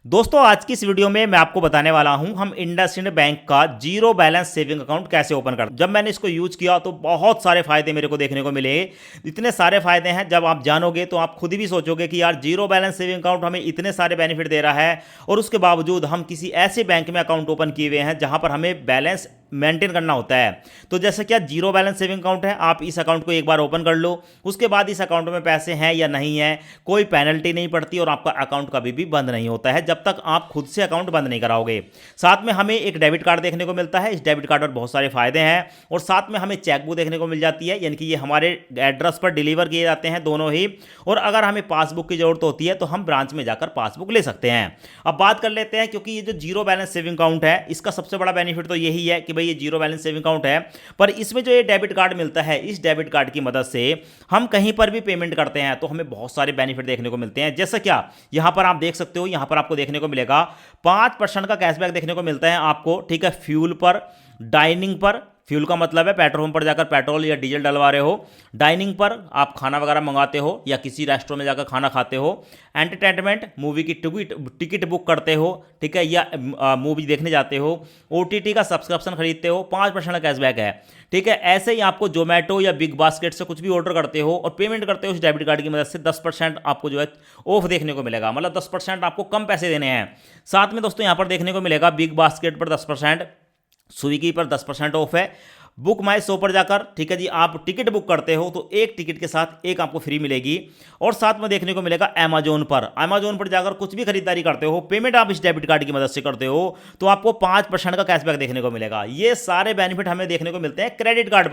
दोस्तों आज की इस वीडियो में मैं आपको बताने वाला हूं हम इंडसइंड बैंक का जीरो बैलेंस सेविंग अकाउंट कैसे ओपन करते हैं। जब मैंने इसको यूज किया तो बहुत सारे फायदे मेरे को देखने को मिले। इतने सारे फायदे हैं, जब आप जानोगे तो आप खुद ही भी सोचोगे कि यार जीरो बैलेंस सेविंग अकाउंट हमें इतने सारे बेनिफिट दे रहा है और उसके बावजूद हम किसी ऐसे बैंक में अकाउंट ओपन किए हुए हैं जहां पर हमें बैलेंस मेंटेन करना होता है। तो जैसे क्या जीरो बैलेंस सेविंग अकाउंट है, आप इस अकाउंट को एक बार ओपन कर लो, उसके बाद इस अकाउंट में पैसे हैं या नहीं है, कोई पेनल्टी नहीं पड़ती और आपका अकाउंट कभी भी बंद नहीं होता है जब तक आप खुद से अकाउंट बंद नहीं कराओगे। साथ में हमें एक डेबिट कार्ड देखने को मिलता है। इस डेबिट कार्ड पर बहुत सारे फायदे हैं और साथ में हमें चेकबुक देखने को मिल जाती है, यानी कि ये हमारे एड्रेस पर डिलीवर किए जाते हैं दोनों ही। और अगर हमें पासबुक की जरूरत होती है तो हम ब्रांच में जाकर पासबुक ले सकते हैं। अब बात कर लेते हैं, क्योंकि ये जो जीरो बैलेंस सेविंग अकाउंट है इसका सबसे बड़ा बेनिफिट तो यही है कि भाई ये जीरो बैलेंस सेविंग अकाउंट है, पर इसमें जो ये डेबिट कार्ड मिलता है, इस डेबिट कार्ड की मदद से हम कहीं पर भी पेमेंट करते हैं तो हमें बहुत सारे बेनिफिट देखने को मिलते हैं। जैसा क्या यहां पर आप देख सकते हो, यहां पर आपको देखने को मिलेगा 5% का कैशबैक देखने को मिलता है आपको, ठीक है, फ्यूल पर, डाइनिंग पर। फ्यूल का मतलब है पेट्रोल पंप पर जाकर पेट्रोल या डीजल डलवा रहे हो। डाइनिंग पर आप खाना वगैरह मंगाते हो या किसी रेस्टोरेंट में जाकर खाना खाते हो। एंटरटेनमेंट, मूवी की टिकट बुक करते हो, ठीक है, या मूवी देखने जाते हो। ओटीटी का सब्सक्रिप्शन खरीदते हो, 5% का कैशबैक है, ठीक है। ऐसे ही आपको जोमेटो या बिग बास्केट से कुछ भी ऑर्डर करते हो और पेमेंट करते हो इस डेबिट कार्ड की मदद से, 10% आपको जो है ऑफ देखने को मिलेगा, मतलब 10% आपको कम पैसे देने हैं। साथ में दोस्तों यहां पर देखने को मिलेगा बिग बास्केट पर 10%, स्विगी पर 10% ऑफ है। बुक माई शो पर जाकर, ठीक है जी, आप टिकट बुक करते हो तो एक टिकट के साथ एक आपको फ्री मिलेगी। और साथ में देखने को मिलेगा अमेजोन पर जाकर कुछ भी खरीदारी करते हो, पेमेंट आप इस डेबिट कार्ड की मदद से करते हो तो आपको 5% का कैशबैक देखने को मिलेगा। ये सारे बेनिफिट हमें देखने को मिलते हैं क्रेडिट कार्ड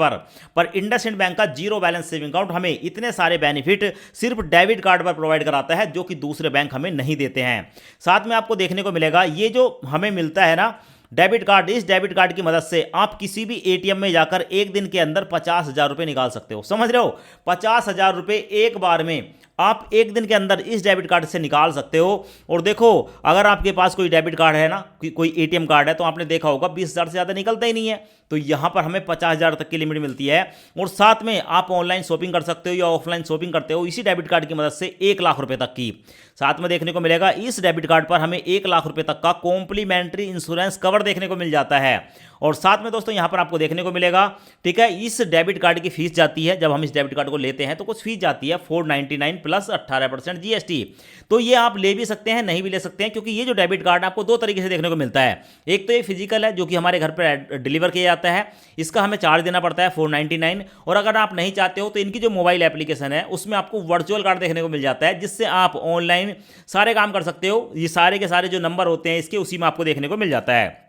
पर इंडसइंड बैंक का जीरो बैलेंस सेविंग अकाउंट हमें इतने सारे बेनिफिट सिर्फ डेबिट कार्ड पर प्रोवाइड कराता है जो कि दूसरे बैंक हमें नहीं देते हैं। साथ में आपको देखने को मिलेगा ये जो हमें मिलता है ना डेबिट कार्ड, इस डेबिट कार्ड की मदद से आप किसी भी एटीएम में जाकर एक दिन के अंदर 50,000 रुपए निकाल सकते हो। समझ रहे हो, 50,000 रुपए एक बार में आप एक दिन के अंदर इस डेबिट कार्ड से निकाल सकते हो। और देखो, अगर आपके पास कोई डेबिट कार्ड है ना, कोई एटीएम कार्ड है, तो आपने देखा होगा 20,000 से ज़्यादा निकलता ही नहीं है। तो यहां पर हमें 50,000 तक की लिमिट मिलती है। और साथ में आप ऑनलाइन शॉपिंग कर सकते हो या ऑफलाइन शॉपिंग करते हो इसी डेबिट कार्ड की मदद से 1 लाख रुपए तक की। साथ में देखने को मिलेगा इस डेबिट कार्ड पर हमें 1 लाख रुपए तक का कॉम्प्लीमेंट्री इंश्योरेंस कवर देखने को मिल जाता है। और साथ में दोस्तों यहां पर आपको देखने को मिलेगा, ठीक है, इस डेबिट कार्ड की फीस जाती है, जब हम इस डेबिट कार्ड को लेते हैं तो कुछ फीस जाती है 499 प्लस 18% जीएसटी। तो ये आप ले भी सकते हैं, नहीं भी ले सकते हैं, क्योंकि ये जो डेबिट कार्ड आपको दो तरीके से देखने को मिलता है। एक तो ये फिजिकल है जो कि हमारे घर पर डिलीवर किया जाता है, इसका हमें चार्ज देना पड़ता है 499। और अगर आप नहीं चाहते हो तो इनकी जो मोबाइल एप्लीकेशन है उसमें आपको वर्चुअल कार्ड देखने को मिल जाता है, जिससे आप ऑनलाइन सारे काम कर सकते हो। ये सारे के सारे जो नंबर होते हैं इसके, उसी में आपको देखने को मिल जाता है।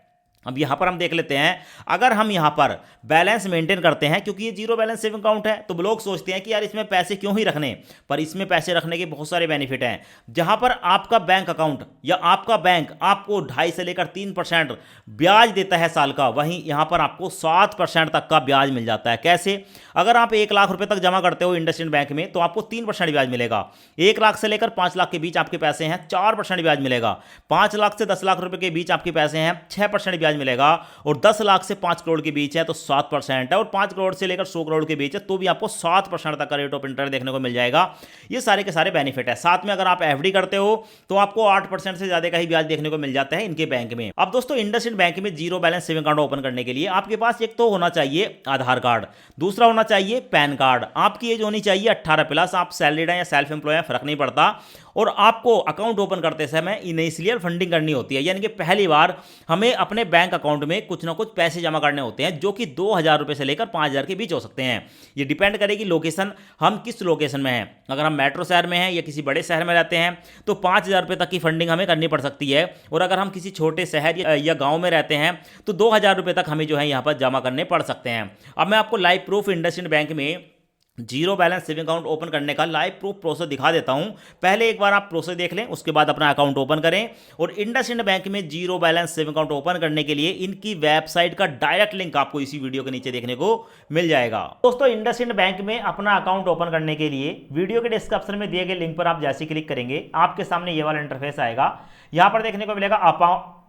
अब यहां पर हम देख लेते हैं, अगर हम यहां पर बैलेंस मेंटेन करते हैं, क्योंकि ये जीरो बैलेंस सेविंग अकाउंट है तो लोग सोचते हैं कि यार इसमें पैसे क्यों ही रखने, पर इसमें पैसे रखने के बहुत सारे बेनिफिट हैं। जहां पर आपका बैंक अकाउंट या आपका बैंक आपको 2.5 से लेकर 3% ब्याज देता है साल का, वहीं यहां पर आपको 7% तक का ब्याज मिल जाता है। कैसे? अगर आप 1 लाख रुपए तक जमा करते हो इंडसइंड बैंक में तो आपको 3% ब्याज मिलेगा। 1 लाख से लेकर 5 लाख के बीच आपके पैसे हैं, 4% ब्याज मिलेगा। 5 लाख से 10 लाख रुपए के बीच आपके पैसे हैं, 6% ब्याज मिलेगा। और 10 लाख से 5 करोड़ के बीच है तो 7% है, और 5 करोड़ से लेकर 100 करोड़ के बीच है तो भी आपको 7% तक का रेट ऑफ इंटरेस्ट देखने को मिल जाएगा। ये सारे के सारे बेनिफिट है। साथ में अगर आप एफडी करते हो तो आपको 8% से ज्यादा का ही ब्याज देखने को मिल जाता है इनके बैंक में। अब दोस्तों इंडसइंड बैंक में zero balance saving account open करने के लिए आपके पास एक तो होना चाहिए आधार कार्ड, दूसरा होना चाहिए पैन कार्ड, आपकी एज होनी चाहिए 18 प्लस, आप सैलरीड हैं या सेल्फ एम्प्लॉय हैं फर्क नहीं पड़ता। और आपको अकाउंट ओपन करते समय इनिशियल फंडिंग करनी होती है, यानी कि पहली बार हमें अपने बैंक अकाउंट में कुछ ना कुछ पैसे जमा करने होते हैं, जो कि 2,000 रुपए से लेकर 5,000 के बीच हो सकते हैं। ये डिपेंड करेगी लोकेशन, हम किस लोकेशन में हैं। अगर हम मेट्रो शहर में हैं या किसी बड़े शहर में रहते हैं तो 5,000 रुपए तक की फंडिंग हमें करनी पड़ सकती है। और अगर हम किसी छोटे शहर या गाँव में रहते हैं तो 2,000 रुपए तक हमें जो है यहाँ पर जमा करने पड़ सकते हैं। अब मैं आपको लाइव प्रूफ इंडसइंड बैंक में zero balance saving account open करने का लाइव प्रूफ प्रोसेस दिखा देता हूं। पहले एक बार आप प्रोसेस देख लें, उसके बाद अपना अकाउंट ओपन करें। और इंडसइंड बैंक में zero balance saving account open करने के लिए इनकी वेबसाइट का डायरेक्ट लिंक आपको इसी वीडियो के नीचे देखने को मिल जाएगा। दोस्तों इंडसइंड बैंक में अपना अकाउंट ओपन करने के लिए वीडियो के डिस्क्रिप्शन में दिए गए लिंक पर आप जैसे क्लिक करेंगे आपके सामने ये वाला इंटरफेस आएगा। यहां पर देखने को मिलेगा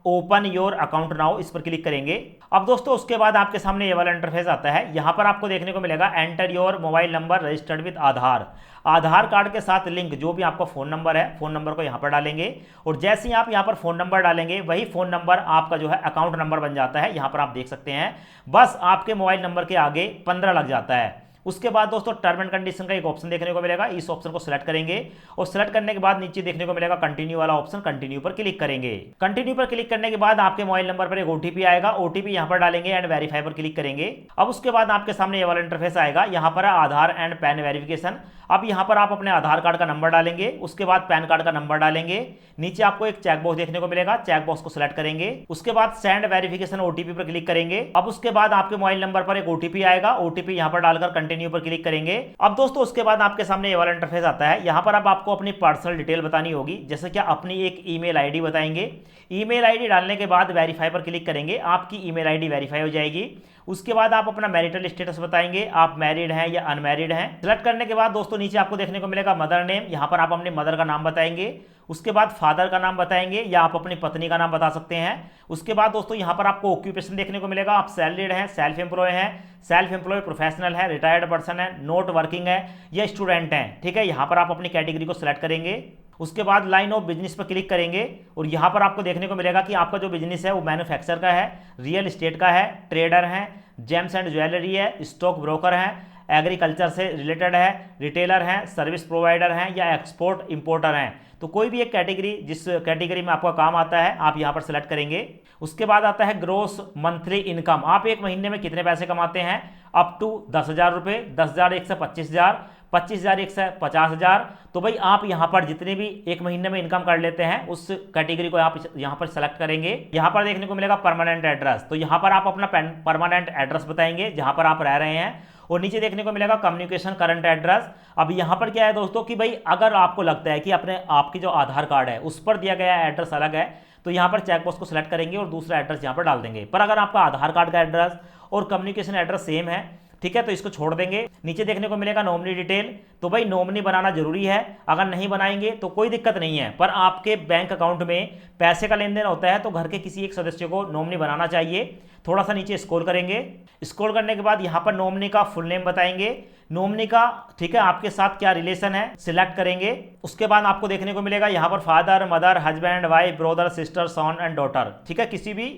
ओपन योर अकाउंट नाउ, इस पर क्लिक करेंगे। अब दोस्तों उसके बाद आपके सामने ये वाला इंटरफेस आता है। यहाँ पर आपको देखने को मिलेगा enter your mobile number registered with Aadhaar. Aadhaar card के साथ लिंक जो भी आपका फ़ोन नंबर है, फ़ोन नंबर को यहाँ पर डालेंगे और जैसे ही आप यहाँ पर फ़ोन नंबर डालेंगे वही फ़ोन नंबर आपका जो है अकाउंट नंबर बन जाता है। यहाँ पर आप देख सकते हैं, बस आपके मोबाइल नंबर के आगे 15 लग जाता है। उसके बाद दोस्तों टर्म एंड कंडीशन का एक ऑप्शन देखने को मिलेगा, इस ऑप्शन को सिलेक्ट करेंगे और सिलेक्ट करने के बाद नीचे देखने को मिलेगा कंटिन्यू वाला ऑप्शन, कंटिन्यू पर क्लिक करेंगे। कंटिन्यू पर क्लिक करने के बाद आपके मोबाइल नंबर पर एक ओटीपी आएगा, ओटीपी यहां पर डालेंगे एंड वेरीफाई पर क्लिक करेंगे। अब उसके बाद आपके सामने ये वाला इंटरफेस आएगा, यहां पर आधार एंड पैन वेरिफिकेशन। अब यहां पर आप अपने आधार कार्ड का नंबर डालेंगे, उसके बाद पैन कार्ड का नंबर डालेंगे। नीचे आपको एक चेकबॉक्स देखने को मिलेगा, चेकबॉक्स को सिलेक्ट करेंगे। उसके बाद सेंड वेरिफिकेशन ओटीपी पर क्लिक करेंगे। अब उसके बाद आपके मोबाइल नंबर पर एक ओटीपी आएगा, ओटीपी यहां पर डालकर कंटिन्यू पर क्लिक करेंगे। अब दोस्तों उसके बाद आपके सामने ये वाला इंटरफेस आता है। यहां पर अब आपको अपनी पर्सनल डिटेल बतानी होगी, जैसे कि अपनी एक ईमेल आईडी बताएंगे। ईमेल आईडी डालने के बाद वेरीफाई पर क्लिक करेंगे, आपकी ईमेल आईडी वेरीफाई हो जाएगी। उसके बाद आप अपना मैरिटल स्टेटस बताएंगे, आप मैरिड हैं या अनमैरिड हैं। सिलेक्ट करने के बाद दोस्तों नीचे आपको देखने को मिलेगा मदर नेम, यहां पर आप अपने मदर का नाम बताएंगे। उसके बाद फादर का नाम बताएंगे या आप अपनी पत्नी का नाम बता सकते हैं। उसके बाद दोस्तों यहां पर आपको ऑक्यूपेशन देखने को मिलेगा, आप सैलरीड हैं, सेल्फ एम्प्लॉय हैं, सेल्फ एम्प्लॉय प्रोफेशनल है, रिटायर्ड पर्सन है, नॉट वर्किंग है या स्टूडेंट हैं। ठीक है, यहां पर आप अपनी कैटेगरी को सिलेक्ट करेंगे। उसके बाद लाइन ऑफ बिजनेस पर क्लिक करेंगे और यहां पर आपको देखने को मिलेगा कि आपका जो बिजनेस है वो मैन्युफैक्चर का है, रियल एस्टेट का है, ट्रेडर है, जेम्स एंड ज्वेलरी है, स्टॉक ब्रोकर है, एग्रीकल्चर से रिलेटेड है, रिटेलर हैं, सर्विस प्रोवाइडर हैं या एक्सपोर्ट इंपोर्टर हैं। तो कोई भी एक कैटेगरी, जिस कैटेगरी में आपका काम आता है आप यहां पर सेलेक्ट करेंगे। उसके बाद आता है ग्रोस मंथली इनकम, आप एक महीने में कितने पैसे कमाते हैं, अप टू 10,000 रुपये, 10,000 एक से 25,000, 25,000 एक से 50,000। तो भाई आप यहां पर जितने भी एक महीने में इनकम कर लेते हैं उस कैटेगरी को आप यहां पर सेलेक्ट करेंगे। यहां पर देखने को मिलेगा परमानेंट एड्रेस, तो यहां पर आप अपना परमानेंट एड्रेस बताएंगे जहां पर आप रह रहे हैं। और नीचे देखने को मिलेगा कम्युनिकेशन करंट एड्रेस। अब यहां पर क्या है दोस्तों कि भाई अगर आपको लगता है कि अपने आपकी जो आधार कार्ड है उस पर दिया गया एड्रेस अलग है तो यहां पर चेकबॉक्स को सिलेक्ट करेंगे और दूसरा एड्रेस यहां पर डाल देंगे। पर अगर आपका आधार कार्ड का एड्रेस और कम्युनिकेशन एड्रेस सेम है, ठीक है, तो इसको छोड़ देंगे। नीचे देखने को मिलेगा नॉमिनी डिटेल, तो भाई नॉमिनी बनाना जरूरी है, अगर नहीं बनाएंगे तो कोई दिक्कत नहीं है। पर आपके बैंक अकाउंट में पैसे का लेन देन होता है तो घर के किसी एक सदस्य को नॉमिनी बनाना चाहिए। थोड़ा सा नीचे स्क्रॉल करेंगे, स्क्रॉल करने के बाद यहां पर नॉमिनी का फुल नेम बताएंगे, नॉमिनी का, ठीक है, आपके साथ क्या रिलेशन है सिलेक्ट करेंगे। उसके बाद आपको देखने को मिलेगा यहां पर father, mother, husband, wife, brother, sister, son and daughter. ठीक है, किसी भी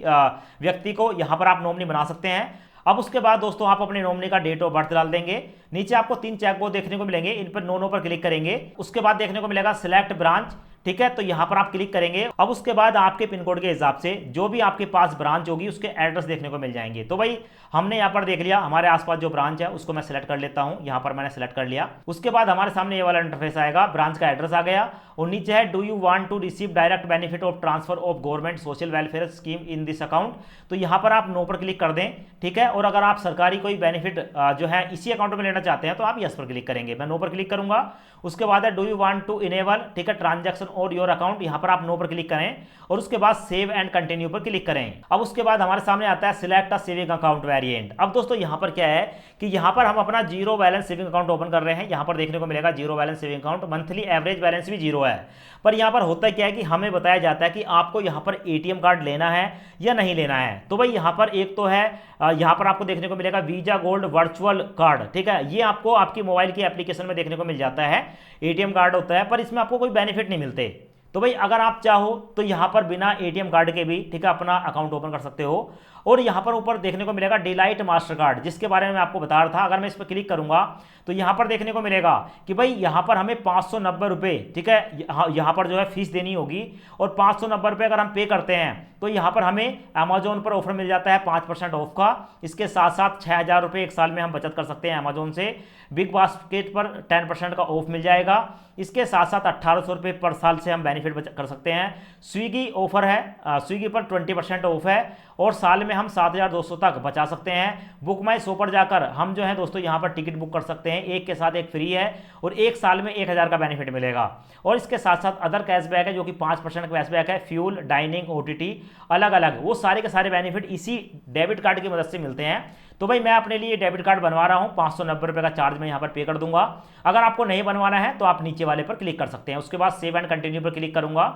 व्यक्ति को यहां पर आप नॉमिनी बना सकते हैं। अब उसके बाद दोस्तों आप अपने नॉमिनी का डेट ऑफ बर्थ डाल देंगे। नीचे आपको 3 चेकबॉक्स देखने को मिलेंगे, इन पर नो पर क्लिक करेंगे। उसके बाद देखने को मिलेगा सिलेक्ट ब्रांच, ठीक है, तो यहां पर आप क्लिक करेंगे। अब उसके बाद आपके पिन कोड के हिसाब से जो भी आपके पास ब्रांच होगी उसके एड्रेस देखने को मिल जाएंगे। तो भाई हमने यहां पर देख लिया हमारे आसपास जो ब्रांच है उसको मैं सिलेक्ट कर लेता हूं, यहां पर मैंने सिलेक्ट कर लिया। उसके बाद हमारे सामने ये वाला इंटरफेस आएगा, ब्रांच का एड्रेस आ गया और नीचे है do you want to receive direct benefit of transfer of government social welfare scheme in this account, तो यहां पर आप नो पर क्लिक कर दें। ठीक है, और अगर आप सरकारी कोई बेनिफिट जो है इसी अकाउंट में लेना चाहते हैं तो आप यस पर क्लिक करेंगे। मैं नो पर क्लिक करूंगा। उसके बाद है do you want to enable, ठीक है, ट्रांजैक्शन और योर अकाउंट, यहां पर आप नो पर क्लिक करें और उसके बाद सेव एंड कंटिन्यू पर क्लिक करें। अब उसके बाद हमारे सामने आता है select a saving account variant. अब दोस्तों यहां पर क्या है कि यहां पर हम अपना zero balance saving account open कर रहे हैं। यहां पर देखने को मिलेगा zero balance saving account, monthly average balance भी जीरो है। पर यहां पर होता क्या है कि हमें बताया जाता है कि आपको यहां पर एटीएम कार्ड लेना है या नहीं लेना है। तो भाई यहां पर एक तो है, यहां पर आपको देखने को मिलेगा वीजा गोल्ड वर्चुअल कार्ड, ठीक है, ये आपको आपकी मोबाइल की एप्लीकेशन में देखने को मिल जाता है। एटीएम कार्ड होता है पर इसमें आपको कोई बेनिफिट नहीं मिलते। तो भाई अगर आप चाहो तो यहां पर बिना एटीएम कार्ड के भी, ठीक है, अपना अकाउंट ओपन कर सकते हो। और यहां पर ऊपर देखने को मिलेगा डिलाइट मास्टर कार्ड, जिसके बारे में मैं आपको बता रहा था। अगर मैं इस पर क्लिक करूंगा तो यहां पर देखने को मिलेगा कि भाई यहां पर हमें 590 रुपये, ठीक है, यहां पर जो है फीस देनी होगी और 590 रुपये अगर हम पे करते हैं तो यहां पर हमें अमेजोन पर ऑफर मिल जाता है 5% ऑफ का। इसके साथ साथ 6,000 रुपये एक साल में हम बचत कर सकते हैं अमेजोन से। बिग बास्केट पर 10% का ऑफ मिल जाएगा। इसके साथ साथ 1,800 रुपये पर साल से हम बेनिफिट कर सकते हैं। स्विगी ऑफर है, स्विगी पर 20% ऑफ है और साल में हम 7,200 तक बचा सकते हैं। बुक माई शो पर जाकर हम जो है दोस्तों यहाँ पर टिकट बुक कर सकते हैं, एक के साथ एक फ्री है और एक साल में 1,000 का बेनिफिट मिलेगा। और इसके साथ साथ अदर कैशबैक है जो कि 5% कैशबैक है, फ्यूल, डाइनिंग, OTT, अलग अलग, वो सारे के सारे बेनिफिट इसी डेबिट कार्ड की मदद से मिलते हैं। तो भाई मैं अपने लिए डेबिट कार्ड बनवा रहा हूँ, 590 रुपये का चार्ज मैं यहाँ पर पे कर दूंगा। अगर आपको नहीं बनवाना है तो आप नीचे वाले पर क्लिक कर सकते हैं। उसके बाद सेव एंड कंटिन्यू पर क्लिक करूंगा।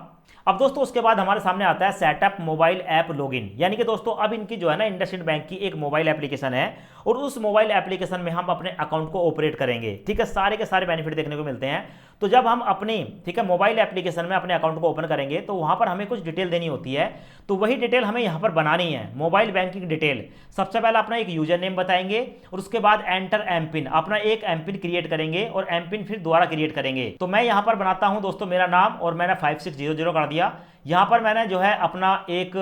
अब दोस्तों उसके बाद हमारे सामने आता है सेटअप मोबाइल ऐप लॉगिन, यानी कि दोस्तों अब इनकी जो है ना इंडसइंड बैंक की एक मोबाइल एप्लीकेशन है और उस मोबाइल एप्लीकेशन में हम अपने अकाउंट को ऑपरेट करेंगे। ठीक है, सारे के सारे बेनिफिट देखने को मिलते हैं। तो जब हम अपनी ठीक है मोबाइल एप्लीकेशन में अपने अकाउंट को ओपन करेंगे तो वहां पर हमें कुछ डिटेल देनी होती है। तो वही डिटेल हमें यहां पर बनानी है, मोबाइल बैंकिंग डिटेल। सबसे पहले अपना एक यूजर नेम बताएंगे और उसके बाद एंटर एम पिन, अपना एक एम पिन क्रिएट करेंगे और एम पिन फिर दोबारा क्रिएट करेंगे। तो मैं यहां पर बनाता हूं दोस्तों मेरा नाम और मैंने 5600 कर दिया। यहां पर मैंने जो है अपना एक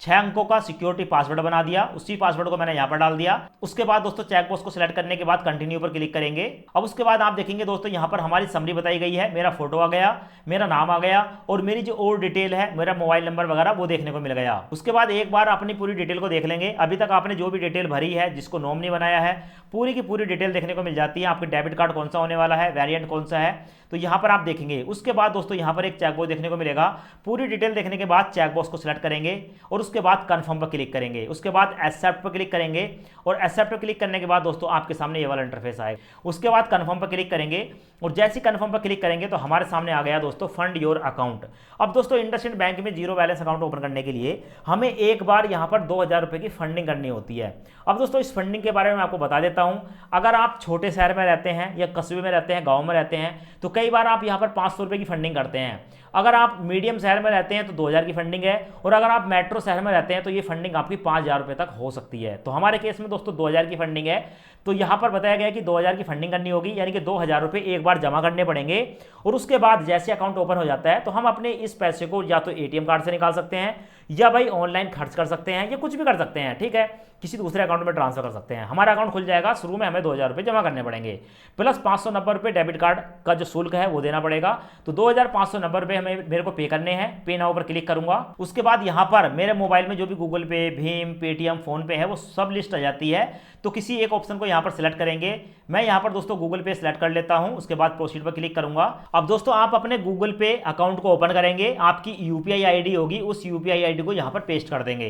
6 अंकों का सिक्योरिटी पासवर्ड बना दिया, उसी पासवर्ड को मैंने यहां पर डाल दिया। उसके बाद दोस्तों चेकबॉक्स को सिलेक्ट करने के बाद कंटिन्यू पर क्लिक करेंगे। अब उसके बाद आप देखेंगे दोस्तों यहां पर हमारी समरी बताई गई है, मेरा फोटो आ गया, मेरा नाम आ गया और मेरी जो और डिटेल है, मेरा मोबाइल नंबर वगैरह वो देखने को मिल गया। उसके बाद एक बार अपनी पूरी डिटेल को देख लेंगे। अभी तक आपने जो भी डिटेल भरी है, जिसको नॉमिनी बनाया है, पूरी की पूरी डिटेल देखने को मिल जाती है। आपके डेबिट कार्ड कौन सा होने वाला है, वेरिएंट कौन सा है, तो यहां पर आप देखेंगे। उसके बाद दोस्तों यहां पर एक चेकबॉक्स देखने को मिलेगा। पूरी डिटेल देखने के बाद चेकबॉक्स को सिलेक्ट करेंगे और उसके बाद कंफर्म पर क्लिक करेंगे। उसके बाद एक्सेप्ट पर क्लिक करेंगे और एक्सेप्ट पर क्लिक करने के बाद दोस्तों आपके सामने ये वाला इंटरफेस आएगा। उसके बाद कंफर्म पर क्लिक करेंगे और जैसे ही कंफर्म पर क्लिक करेंगे तो हमारे सामने आ गया दोस्तों फंड योर अकाउंट। अब दोस्तों इंडसइंड बैंक में जीरो बैलेंस अकाउंट ओपन करने के लिए हमें एक बार यहां पर 2000 रुपए की फंडिंग करनी होती है। अब दोस्तों इस फंडिंग के बारे में मैं आपको बता देता हूं। अगर आप छोटे शहर में रहते हैं या कस्बे में रहते हैं, गांव में रहते हैं, तो कई बार आप यहां पर 500 रुपए की फंडिंग करते हैं। अगर आप मीडियम शहर में रहते हैं तो 2000 की फंडिंग है और अगर आप मेट्रो शहर में रहते हैं तो ये फंडिंग आपकी 5000 रुपए तक हो सकती है। तो हमारे केस में दोस्तों 2000 की फंडिंग है, तो यहां पर बताया गया कि 2000 की फंडिंग करनी होगी, यानी कि 2000 रुपए एक बार जमा करने पड़ेंगे और उसके बाद जैसे अकाउंट ओपन हो जाता है तो हम अपने इस पैसे को या तो एटीएम कार्ड से निकाल सकते हैं या भाई ऑनलाइन खर्च कर सकते हैं या कुछ भी कर सकते हैं। ठीक है, किसी दूसरे अकाउंट में ट्रांसफर कर सकते हैं। हमारा अकाउंट खुल जाएगा। शुरू में हमें 2000 रुपये जमा करने पड़ेंगे प्लस 590 रुपये डेबिट कार्ड का जो शुल्क है वो देना पड़ेगा। तो 2590 रुपये हमें मेरे को पे करने हैं। पे नाउ पर क्लिक करूंगा। उसके बाद यहाँ पर मेरे मोबाइल में जो भी गूगल पे, भीम, पेटीएम, फोन पे है वो सब लिस्ट आ जाती है। तो किसी एक ऑप्शन को यहाँ पर सिलेक्ट करेंगे। मैं यहाँ पर दोस्तों गूगल पे सिलेक्ट कर लेता हूँ। उसके बाद प्रोसीड पर क्लिक करूंगा। अब दोस्तों आप अपने गूगल पे अकाउंट को ओपन करेंगे। आपकी यूपीआई आईडी होगी, उस यूपीआई आईडी को यहाँ पर पेस्ट कर देंगे।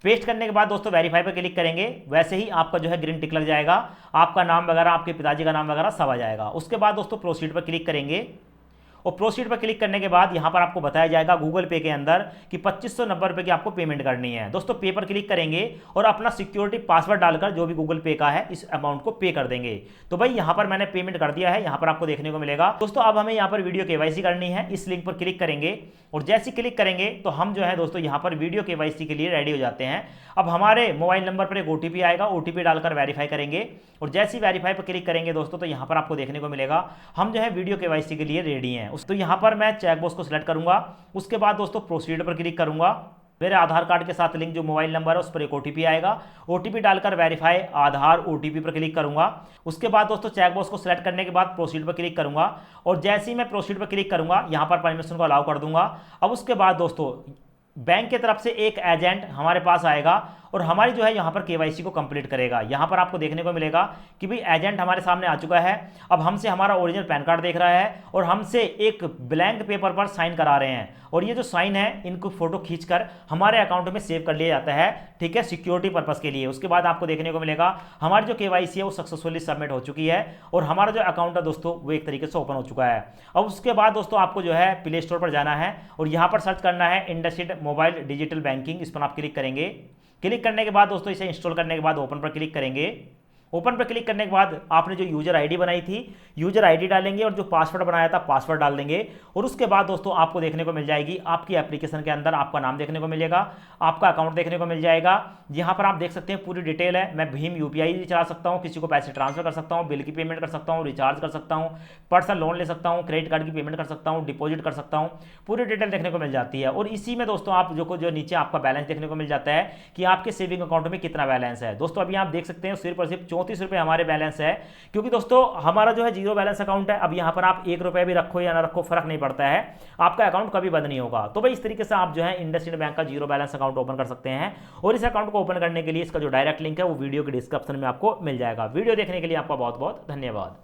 पेस्ट करने के बाद दोस्तों वेरीफाई पर क्लिक करेंगे। वैसे ही आपका जो है ग्रीन टिक लग जाएगा, आपका नाम वगैरह, आपके पिताजी का नाम वगैरह सब आ जाएगा। उसके बाद दोस्तों प्रोसीड पर क्लिक करेंगे और प्रोसीड पर क्लिक करने के बाद यहां पर आपको बताया जाएगा गूगल पे के अंदर कि 2590 रुपए की आपको पेमेंट करनी है। दोस्तों पे पर क्लिक करेंगे और अपना सिक्योरिटी पासवर्ड डालकर जो भी गूगल पे का है इस अमाउंट को पे कर देंगे। तो भाई यहां पर मैंने पेमेंट कर दिया है, यहां पर आपको देखने को मिलेगा। दोस्तों अब हमें यहां पर वीडियो केवाईसी करनी है। इस लिंक पर क्लिक करेंगे और जैसे क्लिक करेंगे तो हम जो है दोस्तों यहां पर वीडियो केवाईसी के लिए रेडी हो जाते हैं। अब हमारे मोबाइल नंबर पर एक ओटीपी आएगा, ओटीपी डालकर वेरीफाई करेंगे और जैसे ही वेरीफाई पर क्लिक करेंगे दोस्तों तो यहां पर आपको देखने को मिलेगा हम जो है वीडियो केवाईसी के लिए रेडी हैं। तो यहां पर मैं चेकबॉक्स को सिलेक्ट करूंगा। उसके बाद दोस्तों प्रोसीड पर क्लिक करूंगा। मेरे आधार कार्ड के साथ लिंक जो मोबाइल नंबर है उस पर एक ओटीपी आएगा। ओटीपी डालकर वेरीफाई आधार ओटीपी पर क्लिक करूंगा। उसके बाद दोस्तों चेकबॉक्स को सिलेक्ट करने के बाद प्रोसीड पर क्लिक करूंगा और जैसे ही मैं प्रोसीड पर क्लिक करूंगा यहां पर परमिशन को अलाउ कर दूंगा। अब उसके बाद दोस्तों बैंक की तरफ से एक एजेंट हमारे पास आएगा और हमारी जो है यहाँ पर केवाईसी को कंप्लीट करेगा। यहाँ पर आपको देखने को मिलेगा कि भाई एजेंट हमारे सामने आ चुका है। अब हमसे हमारा ओरिजिनल पैन कार्ड देख रहा है और हमसे एक ब्लैंक पेपर पर साइन करा रहे हैं और ये जो साइन है इनको फोटो खींचकर हमारे अकाउंट में सेव कर लिया जाता है। ठीक है, सिक्योरिटी पर्पस के लिए। उसके बाद आपको देखने को मिलेगा हमारी जो केवाईसी है वो सक्सेसफुली सबमिट हो चुकी है और हमारा जो अकाउंट है दोस्तों वो एक तरीके से ओपन हो चुका है। अब उसके बाद दोस्तों आपको जो है प्ले स्टोर पर जाना है और यहाँ पर सर्च करना है इंडसइंड मोबाइल डिजिटल बैंकिंग। इस पर आप क्लिक करेंगे। क्लिक करने के बाद दोस्तों इसे इंस्टॉल करने के बाद ओपन पर क्लिक करेंगे। ओपन पर क्लिक करने के बाद आपने जो यूजर आईडी बनाई थी यूजर आईडी डालेंगे और जो पासवर्ड बनाया था पासवर्ड डाल देंगे और उसके बाद दोस्तों आपको देखने को मिल जाएगी आपकी एप्लीकेशन के अंदर आपका नाम देखने को मिलेगा, आपका अकाउंट देखने को मिल जाएगा। यहाँ पर आप देख सकते हैं पूरी डिटेल है। मैं भीम यूपीआई भी चला सकता हूँ, किसी को पैसे ट्रांसफर कर सकता हूँ, बिल की पेमेंट कर सकता हूँ, रिचार्ज कर सकता हूँ, पर्सनल लोन ले सकता हूँ, क्रेडिट कार्ड की पेमेंट कर सकता हूँ, डिपॉजिट कर सकता हूँ। पूरी डिटेल देखने को मिल जाती है और इसी में दोस्तों आप जो नीचे आपका बैलेंस देखने को मिल जाता है कि आपके सेविंग अकाउंट में कितना बैलेंस है। दोस्तों अभी आप देख सकते हैं सिर्फ और सिर्फ 34 रुपये हमारे बैलेंस है, क्योंकि दोस्तों हमारा जो है जीरो बैलेंस अकाउंट है। अब यहां पर आप 1 रुपया भी रखो या ना रखो फर्क नहीं पड़ता है, आपका अकाउंट कभी बंद नहीं होगा। तो भाई इस तरीके से आप जो है इंडसइंड बैंक का जीरो बैलेंस अकाउंट ओपन कर सकते हैं और इस अकाउंट को ओपन करने के लिए इसका जो डायरेक्ट लिंक है वो वीडियो के डिस्क्रिप्शन में आपको मिल जाएगा। वीडियो देखने के लिए आपका बहुत बहुत धन्यवाद।